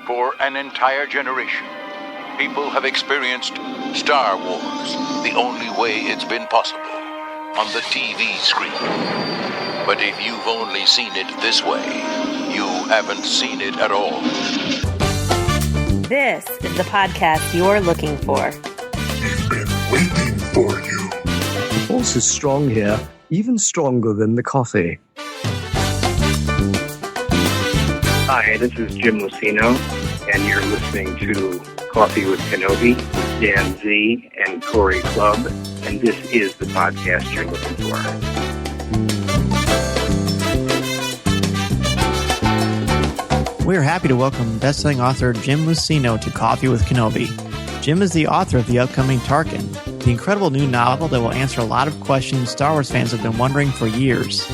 For an entire generation, people have experienced Star Wars the only way it's been possible, on the TV screen. But if you've only seen it this way, you haven't seen it at all. This is the podcast you're looking for. We've been waiting for you. The force is strong here, even stronger than the coffee. Hi, this is Jim Luceno, and you're listening to Coffee with Kenobi, with Dan Z and Corey Clubb, and this is the podcast you're looking for. We're happy to welcome best-selling author Jim Luceno to Coffee with Kenobi. Jim is the author of the upcoming Tarkin, the incredible new novel that will answer a lot of questions Star Wars fans have been wondering for years.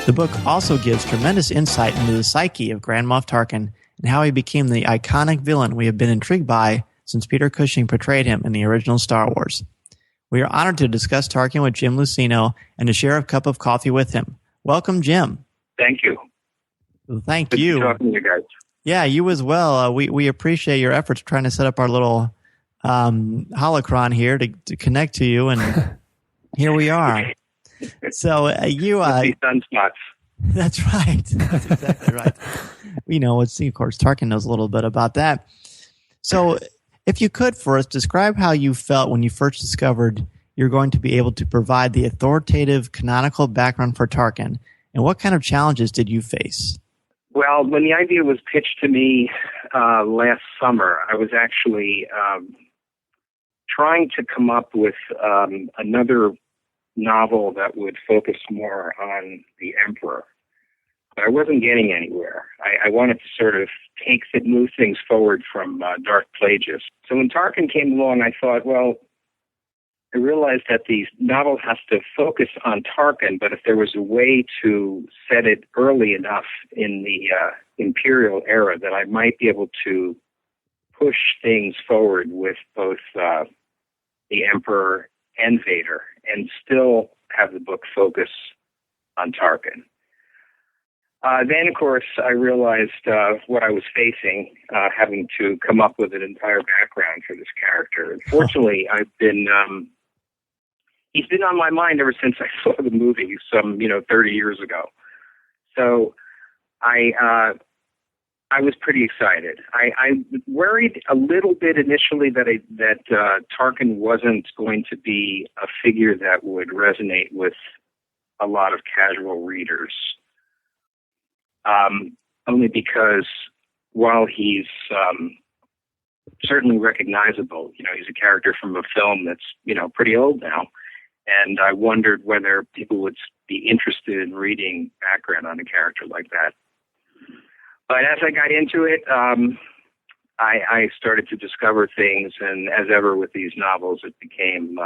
The book also gives tremendous insight into the psyche of Grand Moff Tarkin and how he became the iconic villain we have been intrigued by since Peter Cushing portrayed him in the original Star Wars. We are honored to discuss Tarkin with Jim Luceno and to share a cup of coffee with him. Welcome, Jim. Thank you. Well, thank Good you. talking to you guys. Yeah, you as well. We appreciate your efforts trying to set up our little holocron here to connect to you, and here we are. So you sunspots. That's right. That's exactly right. We know of course, Tarkin knows a little bit about that. So if you could for us, describe how you felt when you first discovered you're going to be able to provide the authoritative canonical background for Tarkin, and what kind of challenges did you face? Well, when the idea was pitched to me last summer, I was actually trying to come up with another novel that would focus more on the Emperor. But I wasn't getting anywhere. I wanted to sort of move things forward from Darth Plagueis. So when Tarkin came along, I thought, well, I realized that the novel has to focus on Tarkin, but if there was a way to set it early enough in the Imperial era that I might be able to push things forward with both the Emperor and Vader, and still have the book focus on Tarkin. Then, of course, I realized what I was facing, having to come up with an entire background for this character. Fortunately, he's been on my mind ever since I saw the movie some, 30 years ago. So I was pretty excited. I worried a little bit initially that Tarkin wasn't going to be a figure that would resonate with a lot of casual readers. Only because while he's certainly recognizable, he's a character from a film that's, pretty old now. And I wondered whether people would be interested in reading background on a character like that. But as I got into it, I started to discover things, and as ever with these novels, it became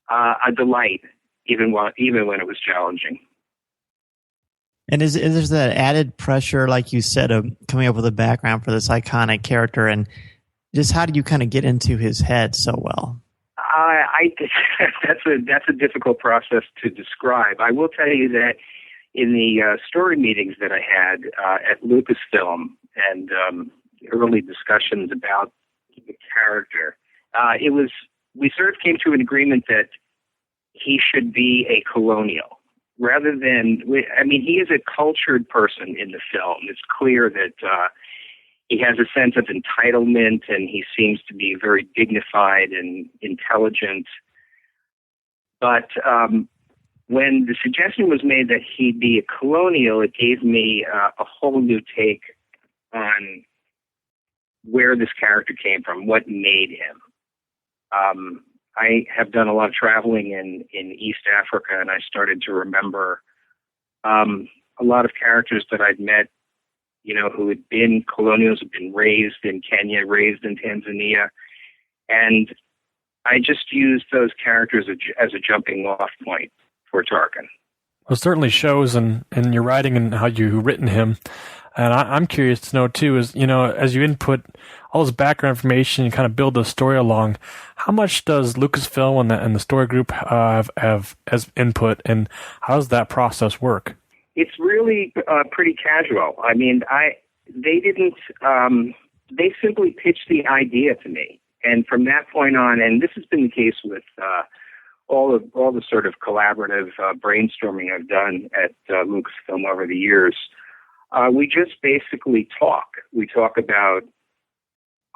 a delight, even when it was challenging. And is there that added pressure, like you said, of coming up with a background for this iconic character, and just how do you kind of get into his head so well? That's a difficult process to describe. I will tell you that in the story meetings that I had at Lucasfilm and early discussions about the character, we sort of came to an agreement that he should be a colonial rather than. He is a cultured person in the film. It's clear that he has a sense of entitlement, and he seems to be very dignified and intelligent. But when the suggestion was made that he be a colonial, it gave me a whole new take on where this character came from, what made him. I have done a lot of traveling in East Africa, and I started to remember a lot of characters that I'd met, who had been colonials, had been raised in Kenya, raised in Tanzania, and I just used those characters as a jumping off point for Tarkin. Well, it certainly shows in your writing and how you've written him. And I'm curious to know, too, is, as you input all this background information and kind of build the story along, how much does Lucasfilm and the story group have as input, and how does that process work? It's really pretty casual. I mean, they didn't. They simply pitched the idea to me, and from that point on, and this has been the case with all the sort of collaborative brainstorming I've done at Lucasfilm over the years. We just basically talk. We talk about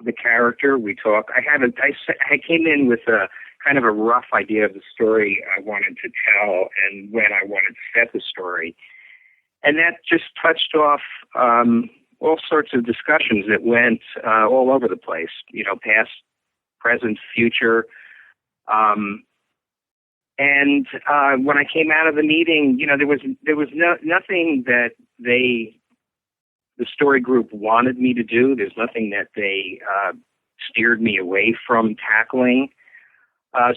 the character. We talk. I came in with a kind of a rough idea of the story I wanted to tell and when I wanted to set the story, and that just touched off all sorts of discussions that went all over the place. Past, present, future. And when I came out of the meeting, there was nothing that the story group wanted me to do. There's nothing that they steered me away from tackling.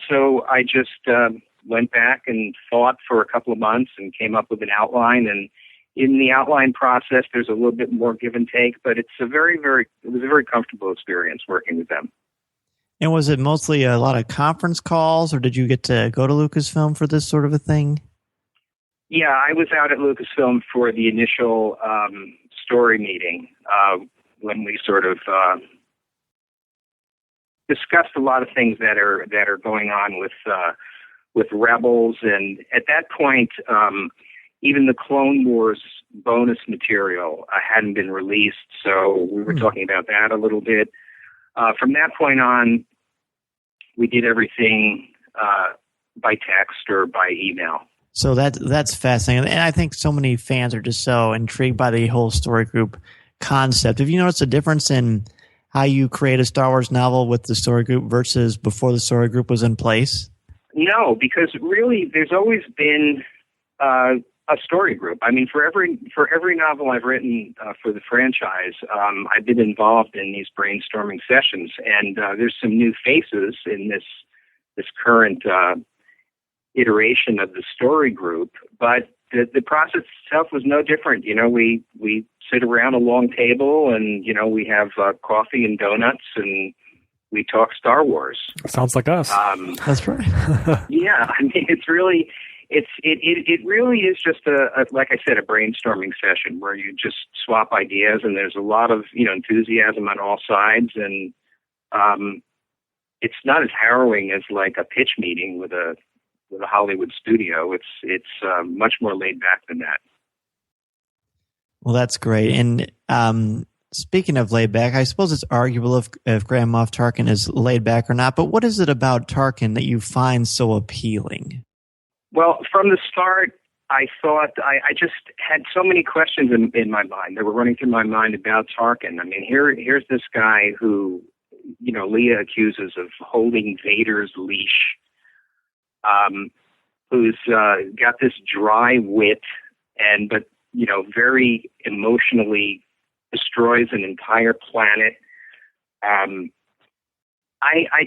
So I just went back and thought for a couple of months and came up with an outline. And in the outline process, there's a little bit more give and take, but it was a very comfortable experience working with them. And was it mostly a lot of conference calls, or did you get to go to Lucasfilm for this sort of a thing? Yeah, I was out at Lucasfilm for the initial story meeting when we sort of discussed a lot of things that are going on with Rebels, and at that point, even the Clone Wars bonus material hadn't been released, so we were talking about that a little bit. From that point on, we did everything by text or by email. So that's fascinating. And I think so many fans are just so intrigued by the whole story group concept. Have you noticed a difference in how you create a Star Wars novel with the story group versus before the story group was in place? No, because really there's always been a story group. I mean, for every novel I've written for the franchise, I've been involved in these brainstorming sessions, and there's some new faces in this current iteration of the story group. But the process itself was no different. We sit around a long table, and we have coffee and donuts, and we talk Star Wars. Sounds like us. That's right. Yeah, I mean, it's really. It really is just like I said, a brainstorming session where you just swap ideas, and there's a lot of enthusiasm on all sides, and it's not as harrowing as like a pitch meeting with a Hollywood studio. It's much more laid back than that. Well, that's great. And speaking of laid back, I suppose it's arguable if Grand Moff Tarkin is laid back or not. But what is it about Tarkin that you find so appealing? Well, from the start, I thought I just had so many questions in my mind that were running through my mind about Tarkin. I mean, here's this guy who, Leia accuses of holding Vader's leash, who's got this dry wit but very emotionally destroys an entire planet. I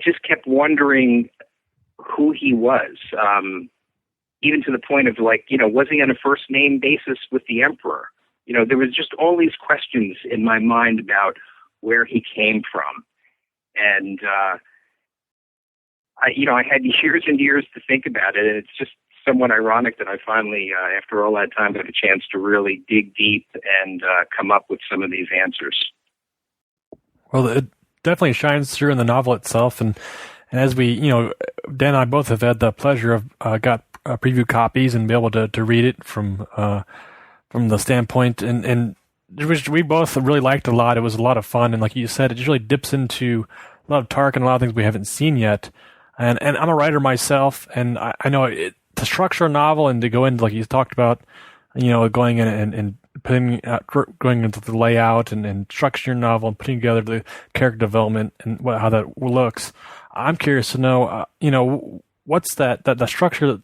just kept wondering who he was. Even to the point of was he on a first name basis with the Emperor? There was just all these questions in my mind about where he came from. And, I had years and years to think about it. And it's just somewhat ironic that I finally, after all that time, got a chance to really dig deep and come up with some of these answers. Well, it definitely shines through in the novel itself. And as we, Dan and I both have had the pleasure of got preview copies and be able to read it from the standpoint and which we both really liked a lot. It was a lot of fun, and like you said, it just really dips into a lot of Tarkin, a lot of things we haven't seen yet. And I'm a writer myself, and I know to structure a novel and to go into, like you talked about, going in and putting going into the layout and structuring your novel and putting together the character development and how that looks. I'm curious to know, what's the structure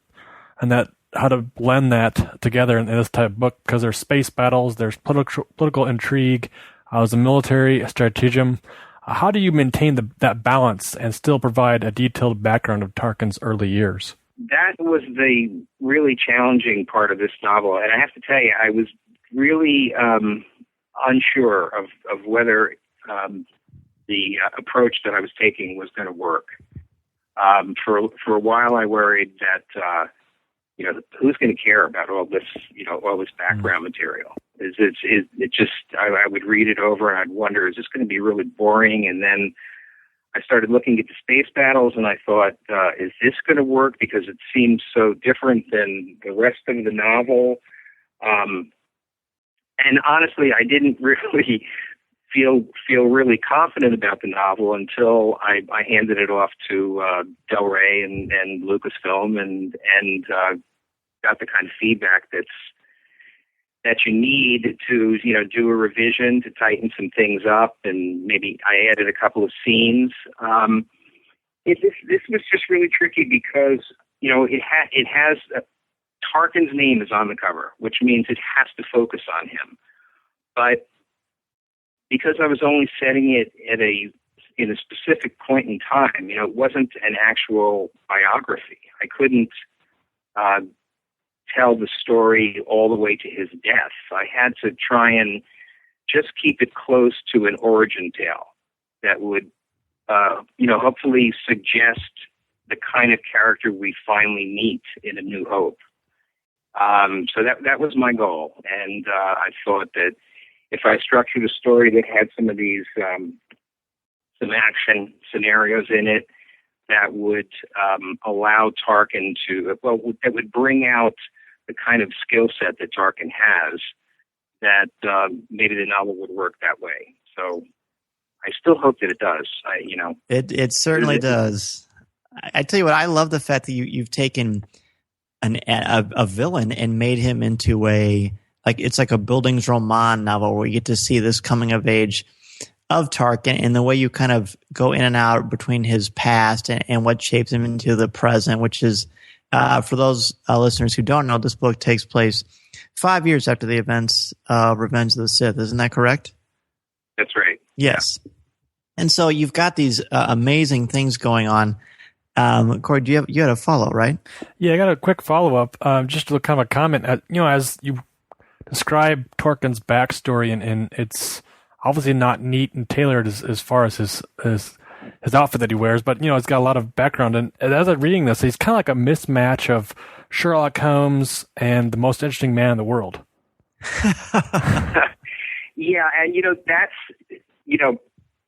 and that how to blend that together in this type of book, because there's space battles, there's political intrigue, there's a military stratagem. How do you maintain that balance and still provide a detailed background of Tarkin's early years? That was the really challenging part of this novel, and I have to tell you, I was really unsure of whether the approach that I was taking was going to work. For a while, I worried that who's going to care about all this background material? It just, I would read it over and I'd wonder, is this going to be really boring? And then I started looking at the space battles and I thought, is this going to work? Because it seems so different than the rest of the novel. And honestly, I didn't really feel really confident about the novel until I handed it off to Del Rey and Lucasfilm and got the kind of feedback that you need to, do a revision to tighten some things up, and maybe I added a couple of scenes. This was just really tricky because it has Tarkin's name is on the cover, which means it has to focus on him. But because I was only setting it in a specific point in time, it wasn't an actual biography. I couldn't tell the story all the way to his death. I had to try and just keep it close to an origin tale that would, hopefully suggest the kind of character we finally meet in A New Hope. So that was my goal, and I thought that if I structured a story that had some of these some action scenarios in it, that would allow Tarkin that would bring out the kind of skill set that Tarkin has, that maybe the novel would work that way. So I still hope that it does. It certainly does. I tell you what, I love the fact that you've taken a villain and made him into it's like a Bildungsroman novel where you get to see this coming of age of Tarkin and the way you kind of go in and out between his past and what shapes him into the present, which is, for those listeners who don't know, this book takes place 5 years after the events of Revenge of the Sith. Isn't that correct? That's right. Yes. Yeah. And so you've got these amazing things going on. Corey, you had a follow, right? Yeah, I got a quick follow-up. Just to kind of a comment. As you describe Tarkin's backstory, and it's obviously not neat and tailored as far as his outfit that he wears, but it's got a lot of background. And as I'm reading this, he's kind of like a mismatch of Sherlock Holmes and the most interesting man in the world. Yeah, and that's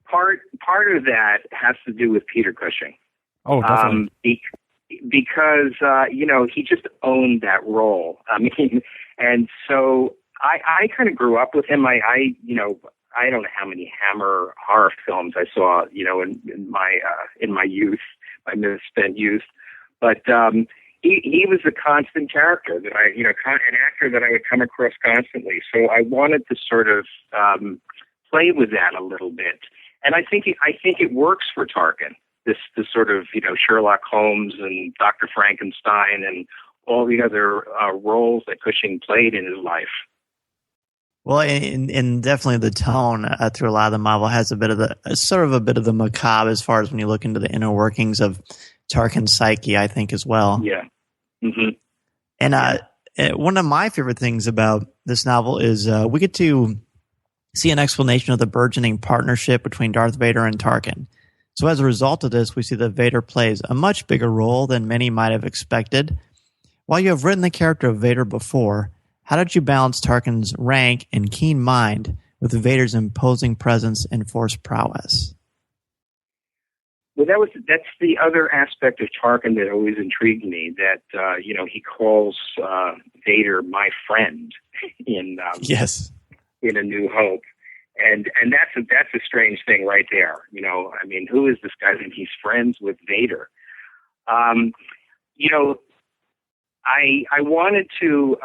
part of that has to do with Peter Cushing. Oh, definitely. Because he just owned that role. I mean, and so I kind of grew up with him. I don't know how many Hammer horror films I saw, in my youth, my misspent youth, but he was a constant character that an actor that I would come across constantly. So I wanted to sort of play with that a little bit, and I think it works for Tarkin. This sort of Sherlock Holmes and Dr. Frankenstein and all the other roles that Cushing played in his life. Well, and definitely the tone through a lot of the novel has a bit of the macabre as far as when you look into the inner workings of Tarkin's psyche, I think, as well. Yeah. Mm-hmm. And one of my favorite things about this novel is we get to see an explanation of the burgeoning partnership between Darth Vader and Tarkin. So as a result of this, we see that Vader plays a much bigger role than many might have expected. While you have written the character of Vader before, how did you balance Tarkin's rank and keen mind with Vader's imposing presence and force prowess? Well, that's the other aspect of Tarkin that always intrigued me. That he calls Vader my friend in in A New Hope. And that's a strange thing right there. I mean, who is this guy that he's friends with Vader? I wanted to,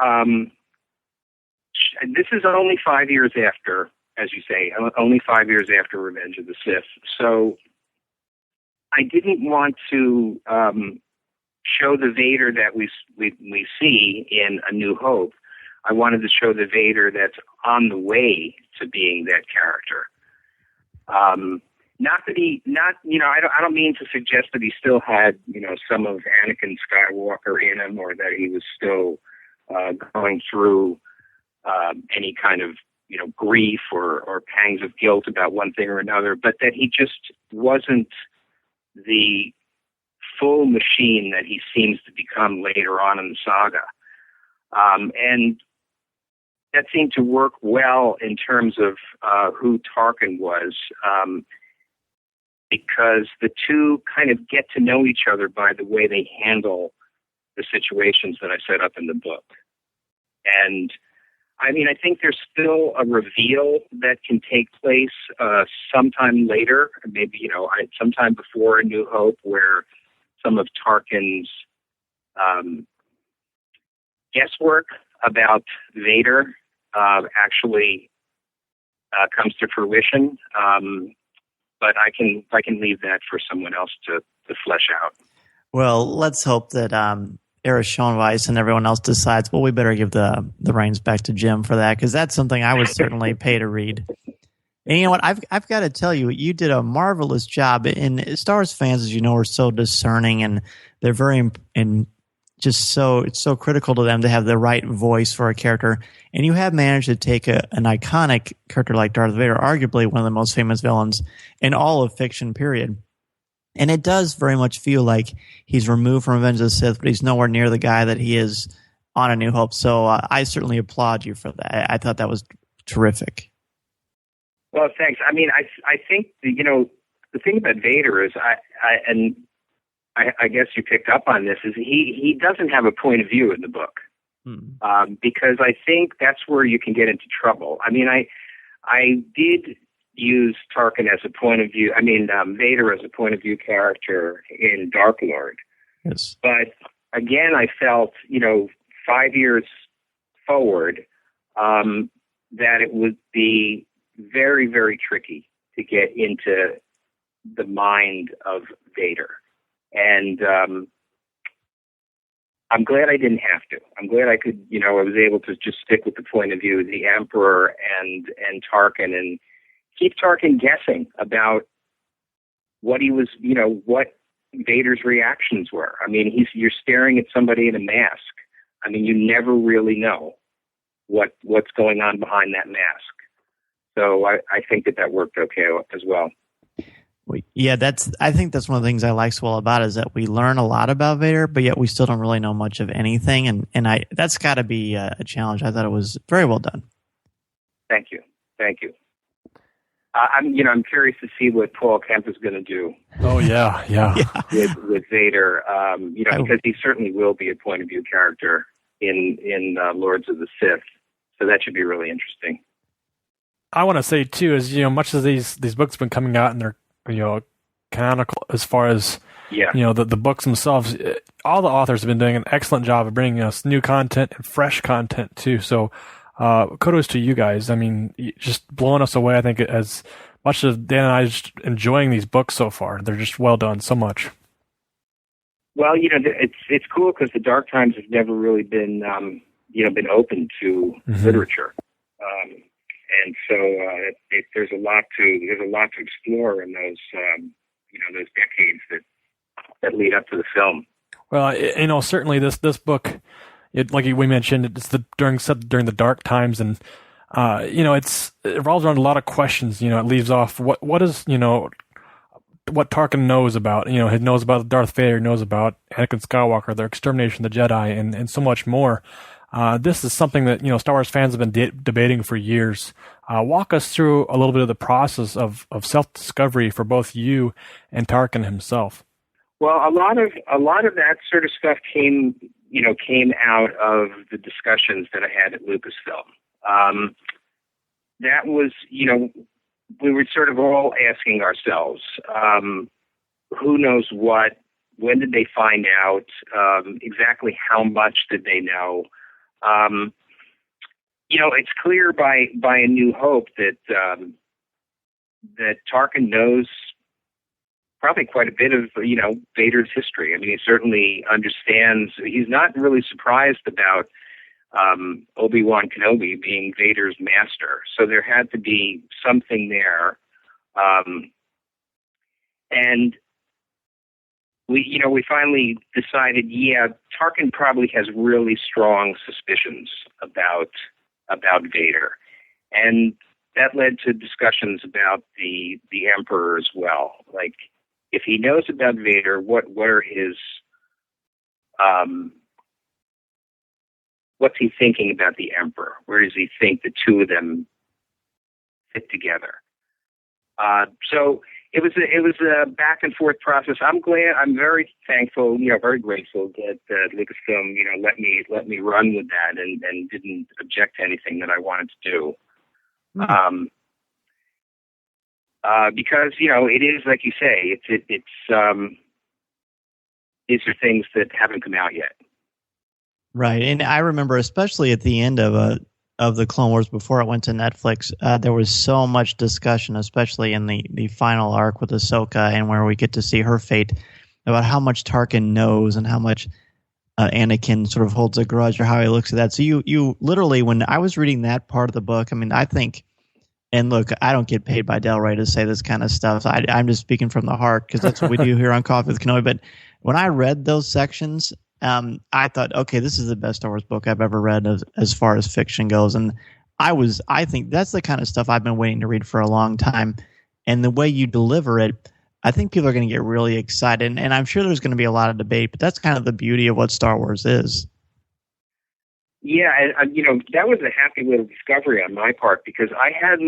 this is only 5 years after, as you say, only 5 years after Revenge of the Sith. So I didn't want to show the Vader that we see in A New Hope. I wanted to show the Vader that's on the way to being that character. I don't mean to suggest that he still had, some of Anakin Skywalker in him, or that he was still going through any kind of, grief or pangs of guilt about one thing or another, but that he just wasn't the full machine that he seems to become later on in the saga. And seemed to work well in terms of who Tarkin was, because the two kind of get to know each other by the way they handle the situations that I set up in the book. And I mean, I think there's still a reveal that can take place sometime later, maybe, sometime before A New Hope, where some of Tarkin's guesswork about Vader actually comes to fruition. But I can leave that for someone else to flesh out. Well, let's hope that Erich Schoenweiss and everyone else decides, well, we better give the reins back to Jim for that, because that's something I would certainly pay to read. And you know what? I've got to tell you, you did a marvelous job. And Star Wars fans, as you know, are so discerning, and they're very it's so critical to them to have the right voice for a character. And you have managed to take an iconic character like Darth Vader, arguably one of the most famous villains in all of fiction, period. And it does very much feel like he's removed from Revenge of the Sith, but he's nowhere near the guy that he is on A New Hope. So I certainly applaud you for that. I thought that was terrific. Well, thanks. I mean, I think, the thing about Vader is, I guess you picked up on this, is he doesn't have a point of view in the book. Because I think that's where you can get into trouble. I mean, I did use Tarkin as a point of view, Vader as a point of view character in Dark Lord. Yes. But again, I felt, 5 years forward, that it would be very, very tricky to get into the mind of Vader. And I'm glad I didn't have to. I'm glad I could, I was able to just stick with the point of view of the Emperor and Tarkin, and keep Tarkin guessing about what he was, what Vader's reactions were. I mean, you're staring at somebody in a mask. I mean, you never really know what's going on behind that mask. So I think that worked okay as well. Yeah, I think that's one of the things I like so well about it, is that we learn a lot about Vader, but yet we still don't really know much of anything, and that's got to be a challenge. I thought it was very well done. Thank you. I'm curious to see what Paul Kemp is going to do. Oh yeah. with Vader, because he certainly will be a point of view character in Lords of the Sith, so that should be really interesting. I want to say too, is much as these books have been coming out and they're canonical as far as the books themselves, all the authors have been doing an excellent job of bringing us new content and fresh content too. So kudos to you guys. I mean, just blowing us away. I think as much as Dan and I are just enjoying these books so far, they're just well done so much. Well, it's cool because the Dark Times have never really been been open to literature. And so there's a lot to explore in those those decades that lead up to the film. Well, certainly this book, like we mentioned, it's during the dark times, and it revolves around a lot of questions. It leaves off what is what Tarkin knows about. He knows about Darth Vader, knows about Anakin Skywalker, their extermination of the Jedi, and so much more. This is something that Star Wars fans have been debating for years. Walk us through a little bit of the process of self-discovery for both you and Tarkin himself. Well, a lot of that sort of stuff came out of the discussions that I had at Lucasfilm. That was, we were sort of all asking ourselves, who knows what? When did they find out? Exactly how much did they know? It's clear by A New Hope that Tarkin knows probably quite a bit of Vader's history. I mean, he certainly understands. He's not really surprised about Obi-Wan Kenobi being Vader's master. So there had to be something there, and we finally decided, Tarkin probably has really strong suspicions about Vader, and that led to discussions about the Emperor as well. Like, if he knows about Vader, what are his what's he thinking about the Emperor? Where does he think the two of them fit together? So it was a back and forth process. I'm very thankful, very grateful that Lucasfilm, let me run with that and didn't object to anything that I wanted to do. Because it is like you say, it's these are things that haven't come out yet. Right, and I remember especially at the end of the Clone Wars before it went to Netflix, there was so much discussion, especially in the final arc with Ahsoka, and where we get to see her fate, about how much Tarkin knows and how much Anakin sort of holds a grudge, or how he looks at that. So you literally, when I was reading that part of the book, I mean, I think. And look, I don't get paid by Del Rey to say this kind of stuff. I'm just speaking from the heart because that's what we do here on Coffee with Kenobi. But when I read those sections, I thought, okay, this is the best Star Wars book I've ever read as far as fiction goes. And I think that's the kind of stuff I've been waiting to read for a long time. And the way you deliver it, I think people are going to get really excited. And I'm sure there's going to be a lot of debate, but that's kind of the beauty of what Star Wars is. Yeah, and that was a happy little discovery on my part because I had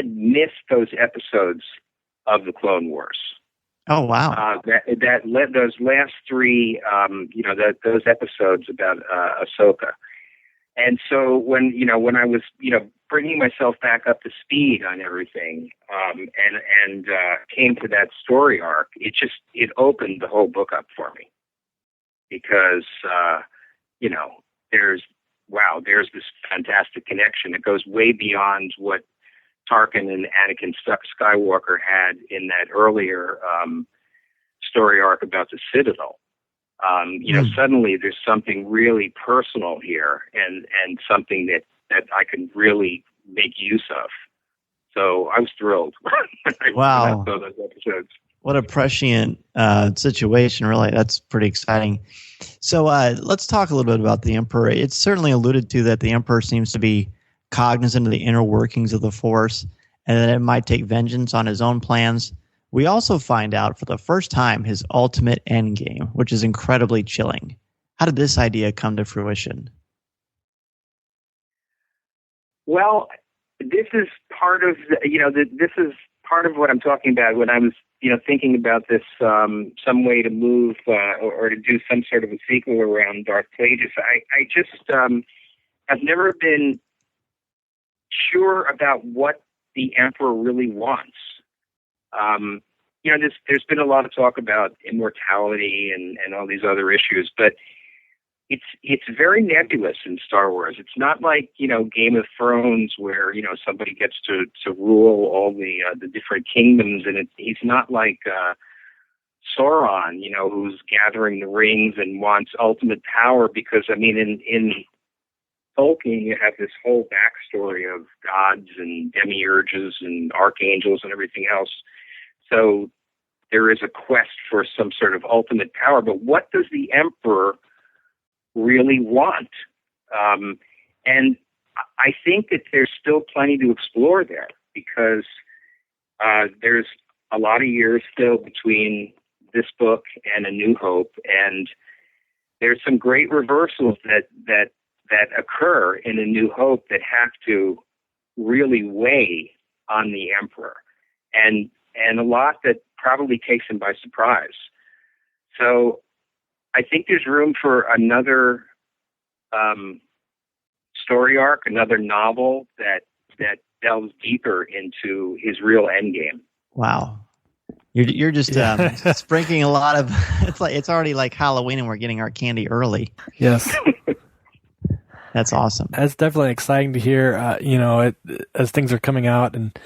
missed those episodes of the Clone Wars. Oh wow! Those last three, those episodes about Ahsoka, and so when I was bringing myself back up to speed on everything, and came to that story arc, it opened the whole book up for me. Because, there's this fantastic connection that goes way beyond what Tarkin and Anakin Skywalker had in that earlier story arc about the Citadel. Suddenly there's something really personal here and something that I can really make use of. So I was thrilled when I saw those episodes. What a prescient situation, really. That's pretty exciting. So let's talk a little bit about the Emperor. It's certainly alluded to that the Emperor seems to be cognizant of the inner workings of the Force and that it might take vengeance on his own plans. We also find out for the first time his ultimate endgame, which is incredibly chilling. How did this idea come to fruition? Well, this is part of this is part of what I'm talking about when I was thinking about this, some way to move or to do some sort of a sequel around Darth Plagueis. I just have never been sure about what the Emperor really wants. There's been a lot of talk about immortality and all these other issues, but it's very nebulous in Star Wars. It's not like Game of Thrones where somebody gets to rule all the different kingdoms, and he's not like Sauron, who's gathering the rings and wants ultimate power. Because in Tolkien you have this whole backstory of gods and demiurges and archangels and everything else. So there is a quest for some sort of ultimate power. But what does the Emperor really want? And I think that there's still plenty to explore there because there's a lot of years still between this book and A New Hope, and there's some great reversals that occur in A New Hope that have to really weigh on the Emperor, and a lot that probably takes him by surprise. So I think there's room for another story arc, another novel that delves deeper into his real endgame. Wow, you're just sprinkling a lot of. It's already like Halloween, and we're getting our candy early. Yes, that's awesome. That's definitely exciting to hear. As things are coming out, and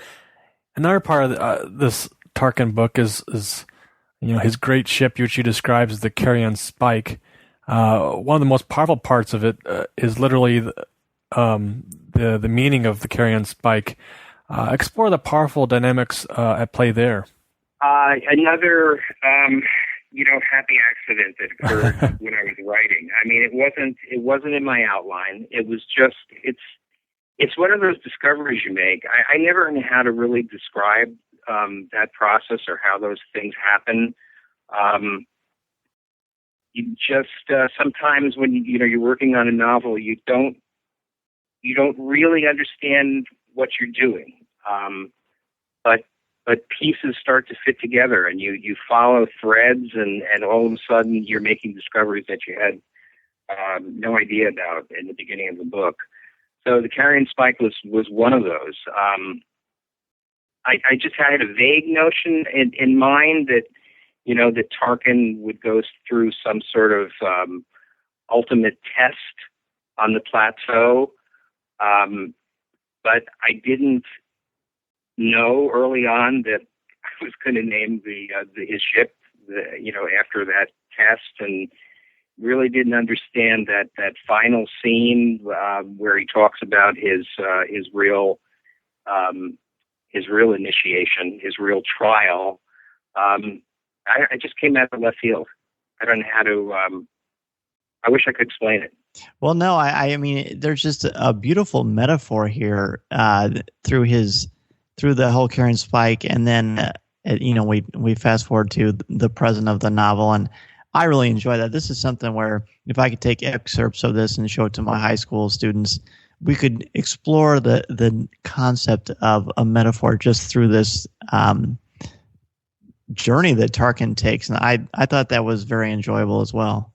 another part of this Tarkin book is his great ship, which you describe as the Carrion Spike. One of the most powerful parts of it is literally the meaning of the Carrion Spike. Explore the powerful dynamics at play there. Another, happy accident that occurred when I was writing. It wasn't in my outline. It was just, it's one of those discoveries you make. I never knew how to really describe that process or how those things happen. you just sometimes when you're working on a novel, you don't really understand what you're doing, but pieces start to fit together, and you follow threads, and all of a sudden you're making discoveries that you had no idea about in the beginning of the book. So the Carrion Spike was one of those. I just had a vague notion in mind that, that Tarkin would go through some sort of ultimate test on the plateau. But I didn't know early on that I was going to name his ship, after that test, and really didn't understand that final scene where he talks about his real initiation, his real trial. I just came out of left field. I don't know how to. I wish I could explain it. Well, no, I mean, there's just a beautiful metaphor here through the whole Carrion Spike, and then we fast forward to the present of the novel, and I really enjoy that. This is something where if I could take excerpts of this and show it to my high school students, we could explore the concept of a metaphor just through this journey that Tarkin takes, and I thought that was very enjoyable as well.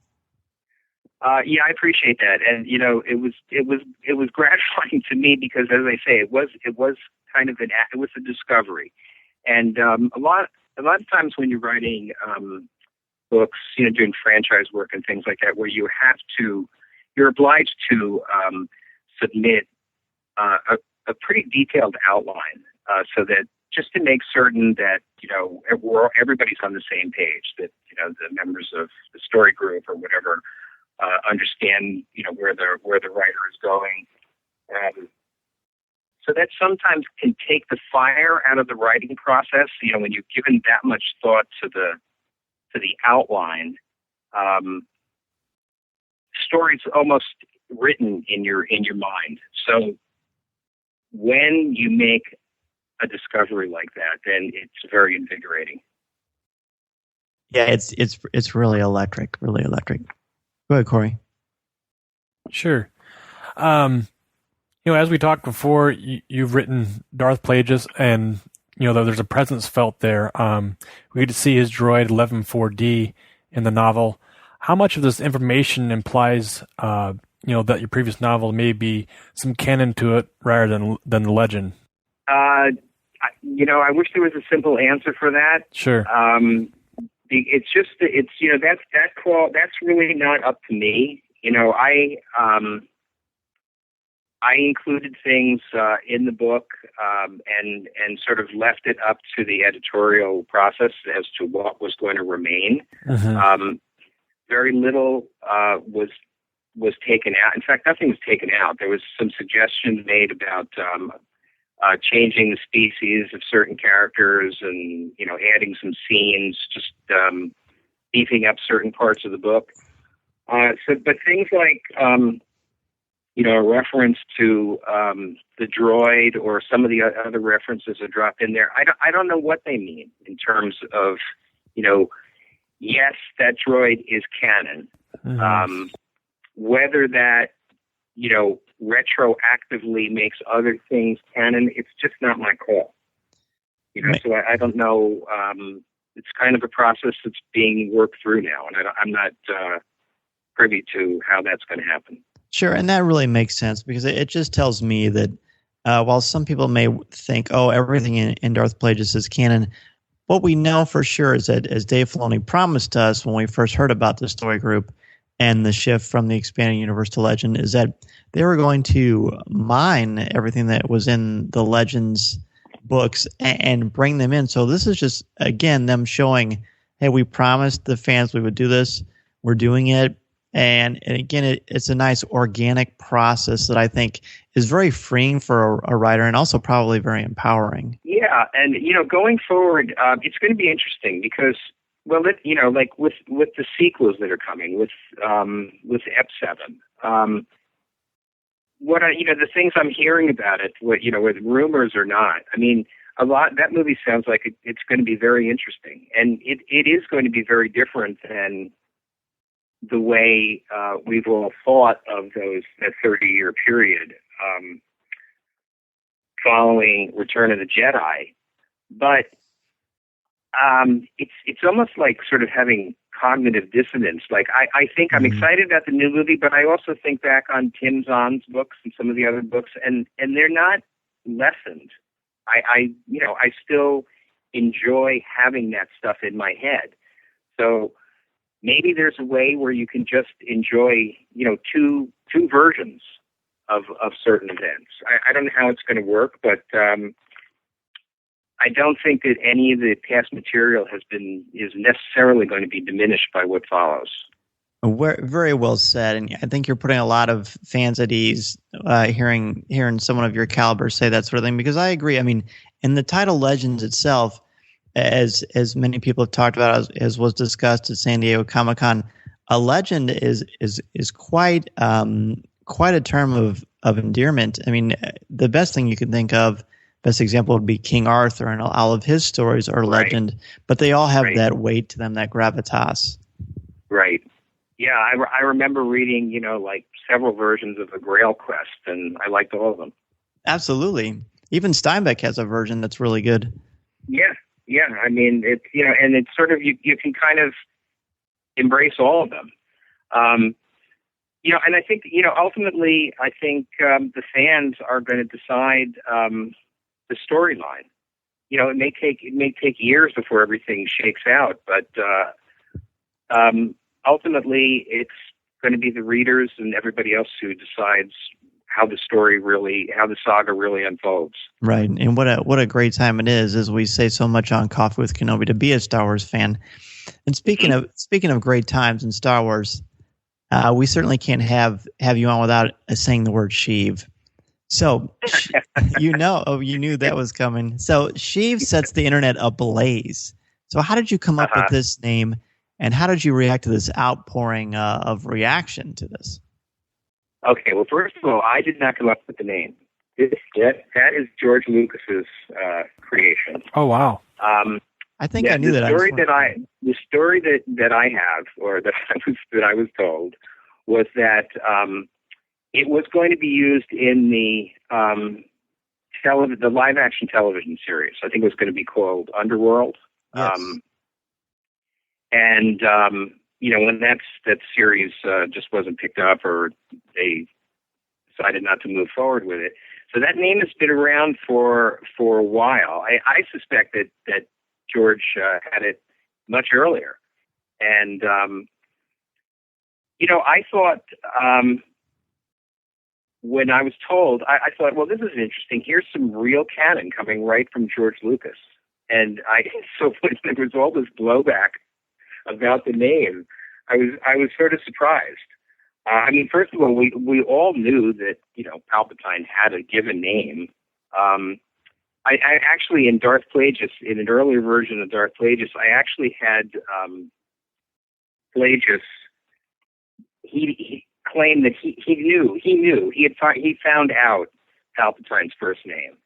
Yeah, I appreciate that, and it was gratifying to me because, as I say, it was kind of it was a discovery, and a lot of times when you're writing books, doing franchise work and things like that, where you're obliged to submit a pretty detailed outline, so that just to make certain that everybody's on the same page, that the members of the story group or whatever understand where the writer is going. So that sometimes can take the fire out of the writing process. When you've given that much thought to the outline, story's almost written in your mind. So when you make a discovery like that, then it's very invigorating. Yeah, it's really electric, really electric. Go ahead, Corey. Sure. As we talked before, you've written Darth Plagueis, and there's a presence felt there. We get to see his droid 11-4D in the novel. How much of this information implies, that your previous novel may be some canon to it rather than the legend? I wish there was a simple answer for that. Sure. It's just that call. That's really not up to me. I included things in the book and sort of left it up to the editorial process as to what was going to remain. Mm-hmm. Very little was taken out. In fact, nothing was taken out. There was some suggestions made about changing the species of certain characters and adding some scenes, just beefing up certain parts of the book. But things like a reference to the droid or some of the other references are dropped in there. I don't know what they mean in terms of, yes, that droid is canon. Mm-hmm. Whether that, retroactively makes other things canon, it's just not my call. So I don't know. It's kind of a process that's being worked through now, and I'm not privy to how that's going to happen. Sure, and that really makes sense because it just tells me that while some people may think, everything in Darth Plagueis is canon, what we know for sure is that, as Dave Filoni promised us when we first heard about the story group and the shift from the expanded universe to Legend, is that they were going to mine everything that was in the Legends books and bring them in. So this is just, again, them showing, hey, we promised the fans we would do this. We're doing it. And again, it's a nice organic process that I think is very freeing for a writer and also probably very empowering. Yeah, and going forward, it's going to be interesting because, like with the sequels that are coming, with Ep7, the things I'm hearing about it, whether rumors or not, I mean, that movie sounds like it's going to be very interesting, and it is going to be very different than the way we've all thought of that 30-year period following Return of the Jedi, but it's almost like sort of having cognitive dissonance. Like I think I'm excited about the new movie, but I also think back on Tim Zahn's books and some of the other books, and they're not lessened. I still enjoy having that stuff in my head. So maybe there's a way where you can just enjoy, two versions of certain events. I don't know how it's going to work, but I don't think that any of the past material is necessarily going to be diminished by what follows. Very well said, and I think you're putting a lot of fans at ease hearing someone of your caliber say that sort of thing. Because I agree. I mean, in the title Legends itself, as many people have talked about, as was discussed at San Diego Comic-Con, a legend is quite a term of endearment. I mean, the best thing you can think of, best example would be King Arthur, and all of his stories are legend, but they all have that weight to them, that gravitas. Right. Yeah, I remember reading, like several versions of the Grail Quest, and I liked all of them. Absolutely. Even Steinbeck has a version that's really good. Yeah. I mean, it's and it's sort of you can kind of embrace all of them. And I think ultimately, I think the fans are going to decide the storyline. It may take years before everything shakes out, but ultimately, it's going to be the readers and everybody else who decides how the saga really unfolds. Right, and what a great time it is, as we say so much on Coffee with Kenobi, to be a Star Wars fan. And speaking of great times in Star Wars, we certainly can't have you on without saying the word Sheev. So you knew that was coming. So Sheev sets the internet ablaze. So how did you come up with this name? And how did you react to this outpouring of reaction to this? Okay, well, first of all, I did not come up with the name. That is George Lucas's creation. Oh, wow. I think I knew that. The story that I have, or that I was told, was that it was going to be used in the live action television series. I think it was going to be called Underworld. Yes. When that series just wasn't picked up, or they decided not to move forward with it. So that name has been around for a while. I suspect that George had it much earlier. And, I thought, when I was told, I thought, well, this is interesting. Here's some real canon coming right from George Lucas. And so when there was all this blowback about the name, I was sort of surprised. First of all, we all knew that Palpatine had a given name. I actually, in Darth Plagueis, in an earlier version of Darth Plagueis, I actually had Plagueis. He claimed that he found out Palpatine's first name,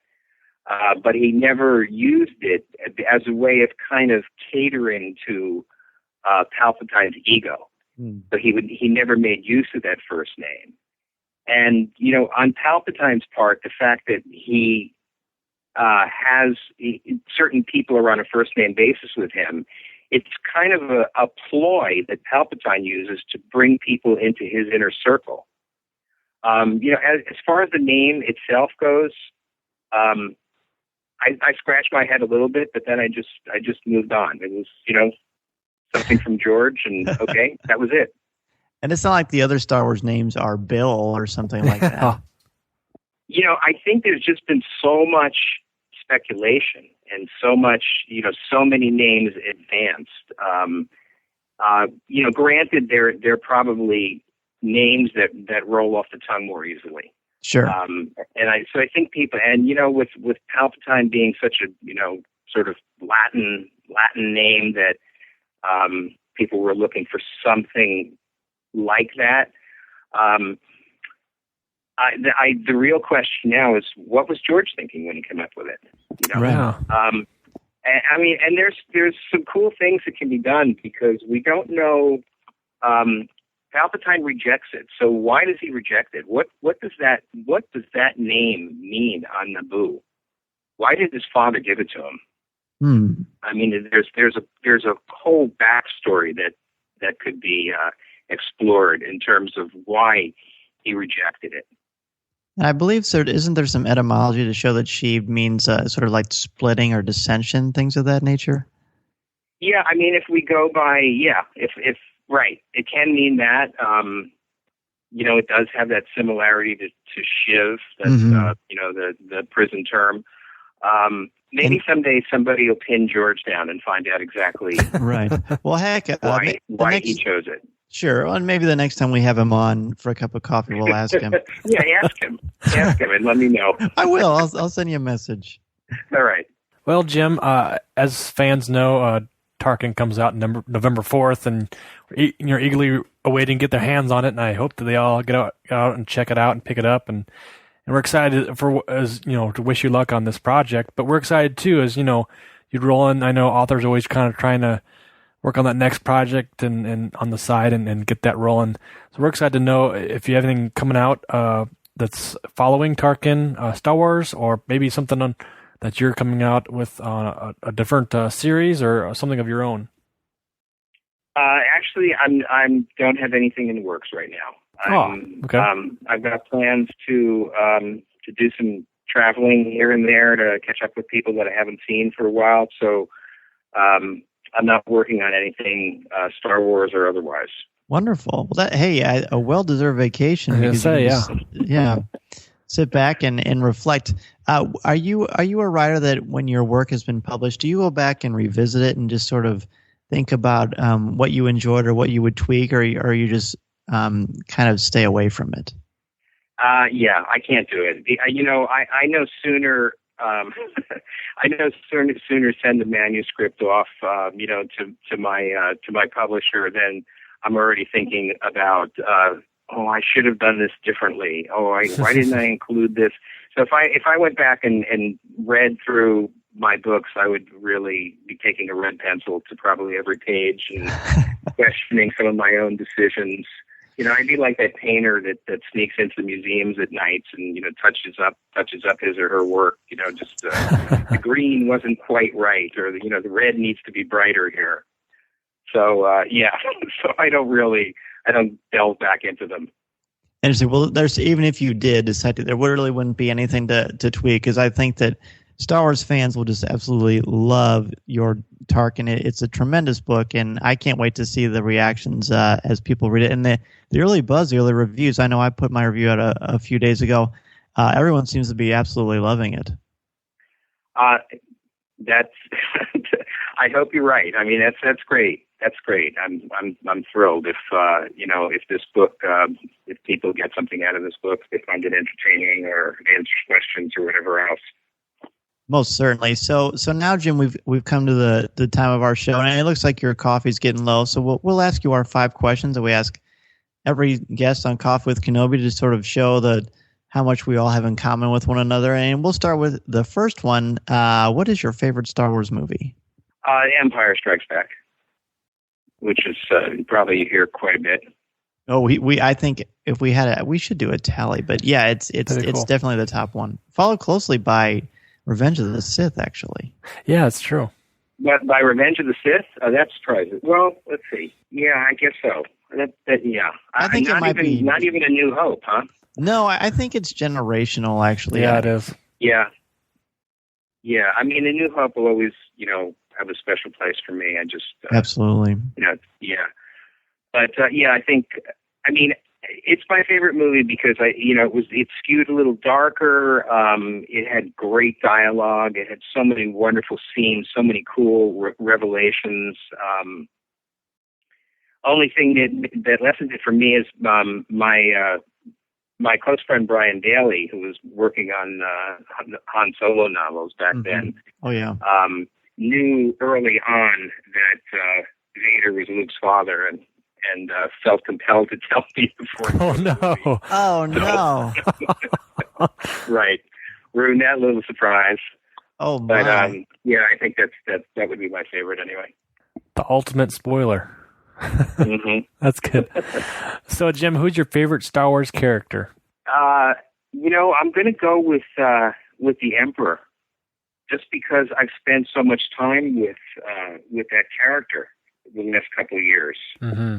but he never used it as a way of kind of catering to Palpatine's ego. So he never made use of that first name. And, on Palpatine's part, the fact that he has certain people are on a first name basis with him, it's kind of a ploy that Palpatine uses to bring people into his inner circle. As far as the name itself goes, I scratched my head a little bit, but then I just moved on. It was, something from George, and okay, that was it. And it's not like the other Star Wars names are Bill or something like that. I think there's just been so much speculation and so much, so many names advanced. Granted, they're probably names that roll off the tongue more easily. Sure. So I think people, and with Palpatine being such a sort of Latin name that people were looking for something like that. The real question now is, what was George thinking when he came up with it? Right. And there's some cool things that can be done, because we don't know Palpatine rejects it. So why does he reject it? What does that name mean on Naboo? Why did his father give it to him? I mean, there's a whole backstory that could be explored in terms of why he rejected it. And I believe isn't there some etymology to show that Sheev means sort of like splitting or dissension, things of that nature? Yeah, I mean, if we go by, if right, it can mean that. It does have that similarity to Sheev, that's the prison term. Maybe someday somebody will pin George down and find out exactly right. Well, heck, why he chose it. Sure, and maybe the next time we have him on for a cup of coffee, we'll ask him. Yeah, ask him, and let me know. I will. I'll send you a message. All right. Well, Jim, as fans know, Tarkin comes out November 4th, and you're eagerly awaiting to get their hands on it, and I hope that they all get out and check it out and pick it up, and we're excited to wish you luck on this project. But we're excited too, as you'd roll in. I know authors are always kind of trying to work on that next project and on the side and get that rolling. So we're excited to know if you have anything coming out that's following Tarkin, Star Wars, or maybe something that you're coming out with on a different series or something of your own. Actually, I don't have anything in the works right now. Okay. I've got plans to do some traveling here and there to catch up with people that I haven't seen for a while. So I'm not working on anything Star Wars or otherwise. Wonderful. Well, a well-deserved vacation. I was gonna say, yeah. Sit back and reflect. Are you a writer that when your work has been published, do you go back and revisit it and just sort of think about what you enjoyed or what you would tweak, or you just kind of stay away from it? Yeah, I can't do it. I know sooner. I know sooner send the manuscript off, to my publisher than I'm already thinking about. I should have done this differently. Why didn't I include this? So if I went back and read through my books, I would really be taking a red pencil to probably every page and questioning some of my own decisions. I'd be like that painter that sneaks into museums at night and touches up his or her work. The green wasn't quite right, or the red needs to be brighter here. So so I don't delve back into them. Interesting. Well, even if you did decide to, there really wouldn't be anything to tweak, because I think that Star Wars fans will just absolutely love your Tarkin. It's a tremendous book, and I can't wait to see the reactions as people read it. And the early buzz, the early reviews, I know I put my review out a few days ago. Everyone seems to be absolutely loving it. That's. I hope you're right. I mean, that's great. That's great. I'm thrilled if this book, if people get something out of this book, if they find it entertaining or answers questions or whatever else. Most certainly. So now, Jim, we've come to the time of our show, and it looks like your coffee's getting low. So we'll ask you our 5 questions that we ask every guest on Coffee with Kenobi to sort of show how much we all have in common with one another. And we'll start with the first one. What is your favorite Star Wars movie? Empire Strikes Back, which is probably you hear quite a bit. Oh, I think if we had we should do a tally. But yeah, it's cool. Definitely the top one, followed closely by Revenge of the Sith, actually. Yeah, it's true. But by Revenge of the Sith, that's surprising. Well, let's see. Yeah, I guess so. Yeah. I think it might be not even A New Hope, huh? No, I think it's generational, actually. Yeah, it is. Yeah. Yeah, I mean, A New Hope will always, have a special place for me. I just absolutely. Yeah. But I think, it's my favorite movie because it skewed a little darker. It had great dialogue. It had so many wonderful scenes, so many cool revelations. Only thing that lessened it for me is my close friend Brian Daly, who was working on Han Solo novels back then. Oh yeah. Knew early on that Vader was Luke's father, and felt compelled to tell me before. Oh no! Oh no! Right, ruined that little surprise. Oh my! But I think that would be my favorite anyway. The ultimate spoiler. Mm-hmm. That's good. So, Jim, who's your favorite Star Wars character? I'm going to go with the Emperor, just because I've spent so much time with that character the last couple of years, Mm-hmm.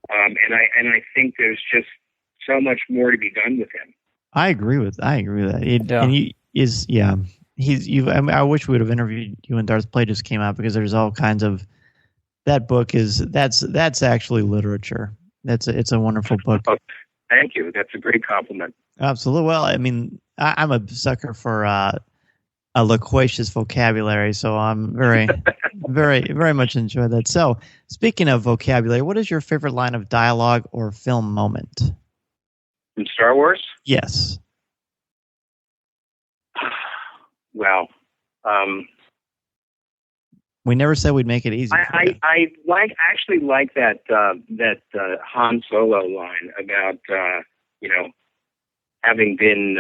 and I think there's just so much more to be done with him. I agree with that. And he is, I wish we would have interviewed you when Darth Plagueis came out, because there's all kinds of. That book that's actually literature. It's a wonderful book. Oh, thank you. That's a great compliment. Absolutely. Well, I mean, I'm a sucker for a loquacious vocabulary, so I'm very, very much enjoy that. So, speaking of vocabulary, what is your favorite line of dialogue or film moment? From Star Wars? Yes. Well, we never said we'd make it easy. I actually like that Han Solo line about having been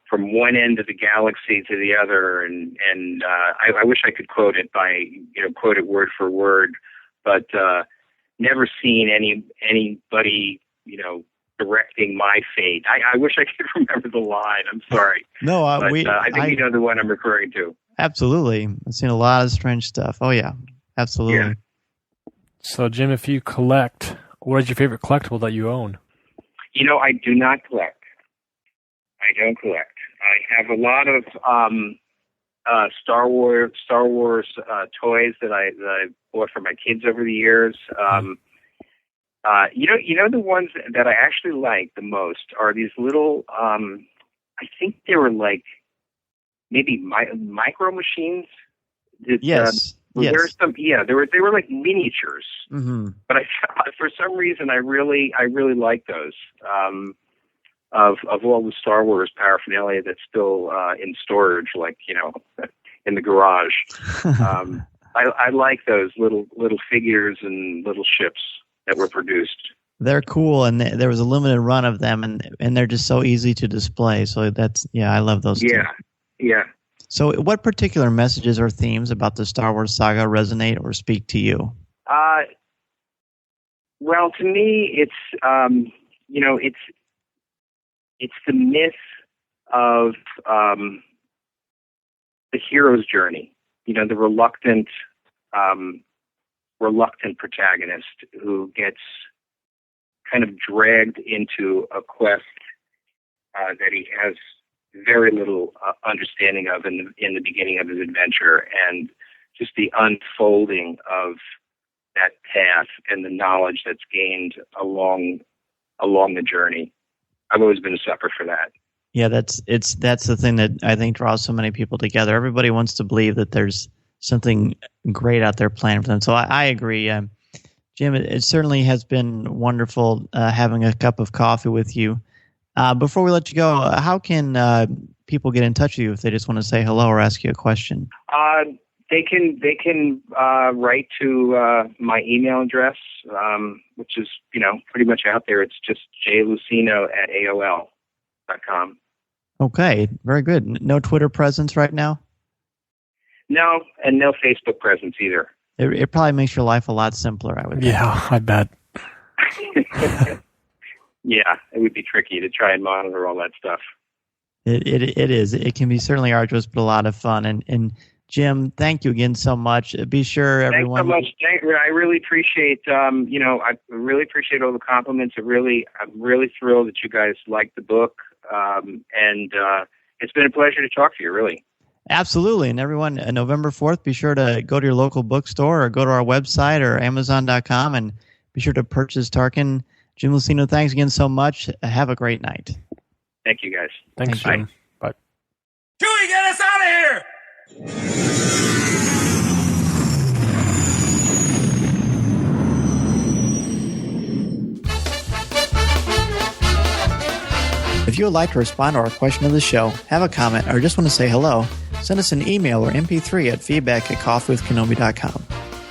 from one end of the galaxy to the other, and I wish I could quote it word for word, but never seen anybody directing my fate. I wish I could remember the line. I'm sorry. No, I think you know the one I'm referring to. Absolutely. I've seen a lot of strange stuff. Oh, yeah. Absolutely. Yeah. So, Jim, if you collect, what is your favorite collectible that you own? I do not collect. I don't collect. I have a lot of Star Wars toys that I bought for my kids over the years. The ones that I actually like the most are these little. I think they were like maybe micro machines. Yes. Yes. There's some. Yeah, they were like miniatures. Mm-hmm. But for some reason, I really like those. Of all the Star Wars paraphernalia that's still in storage, like in the garage. I like those little figures and little ships that were produced. They're cool, and there was a limited run of them, and they're just so easy to display. So I love those. Yeah, too. Yeah. So, what particular messages or themes about the Star Wars saga resonate or speak to you? Well, to me, it's it's the myth of the hero's journey. The reluctant protagonist who gets kind of dragged into a quest that he has very little understanding of in the beginning of his adventure, and just the unfolding of that path and the knowledge that's gained along the journey. I've always been a sucker for that. Yeah, that's the thing that I think draws so many people together. Everybody wants to believe that there's something great out there planned for them. So I agree. Jim, it certainly has been wonderful having a cup of coffee with you. Before we let you go, how can people get in touch with you if they just want to say hello or ask you a question? They can write to my email address, which is pretty much out there. It's just jluceno@aol.com. Okay, very good. No Twitter presence right now? No, and no Facebook presence either. It probably makes your life a lot simpler, I would think. Yeah, I bet. Yeah, it would be tricky to try and monitor all that stuff. It is. It can be certainly arduous, but a lot of fun. And Jim, thank you again so much. Be sure everyone. Thanks so much. I really appreciate. I really appreciate all the compliments. I'm really thrilled that you guys liked the book, and it's been a pleasure to talk to you. Really. Absolutely. And everyone, November 4th, be sure to go to your local bookstore or go to our website or Amazon.com and be sure to purchase Tarkin. Jim Luceno, thanks again so much. Have a great night. Thank you, guys. Thanks, Jim. Bye. Chewie, get us out of here! If you would like to respond to our question of the show, have a comment, or just want to say hello, send us an email or MP3 at feedback@coffeewithkenobi.com.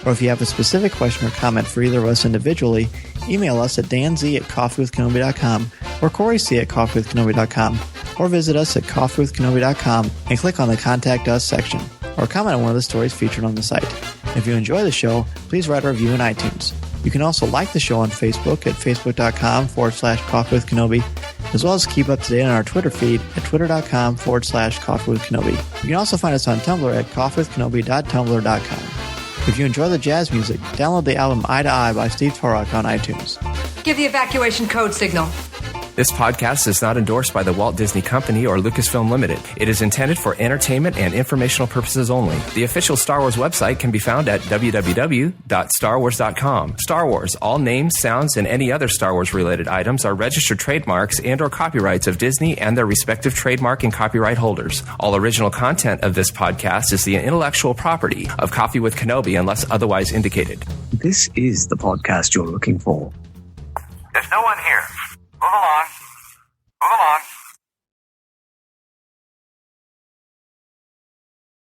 Or if you have a specific question or comment for either of us individually, email us at danz@coffeewithkenobi.com or coryc@coffeewithkenobi.com, or visit us at coffeewithkenobi.com and click on the Contact Us section. or comment on one of the stories featured on the site. If you enjoy the show, please write a review in iTunes. You can also like the show on Facebook at facebook.com/Coffee With Kenobi, as well as keep up to date on our Twitter feed at twitter.com/Coffee With Kenobi. You can also find us on Tumblr at coffeewithkenobi.tumblr.com. If you enjoy the jazz music, download the album Eye to Eye by Steve Torok on iTunes. Give the evacuation code signal. This podcast is not endorsed by the Walt Disney Company or Lucasfilm Limited. It is intended for entertainment and informational purposes only. The official Star Wars website can be found at www.starwars.com. Star Wars, all names, sounds, and any other Star Wars-related items are registered trademarks and or copyrights of Disney and their respective trademark and copyright holders. All original content of this podcast is the intellectual property of Coffee With Kenobi unless otherwise indicated. This is the podcast you're looking for. There's no one here.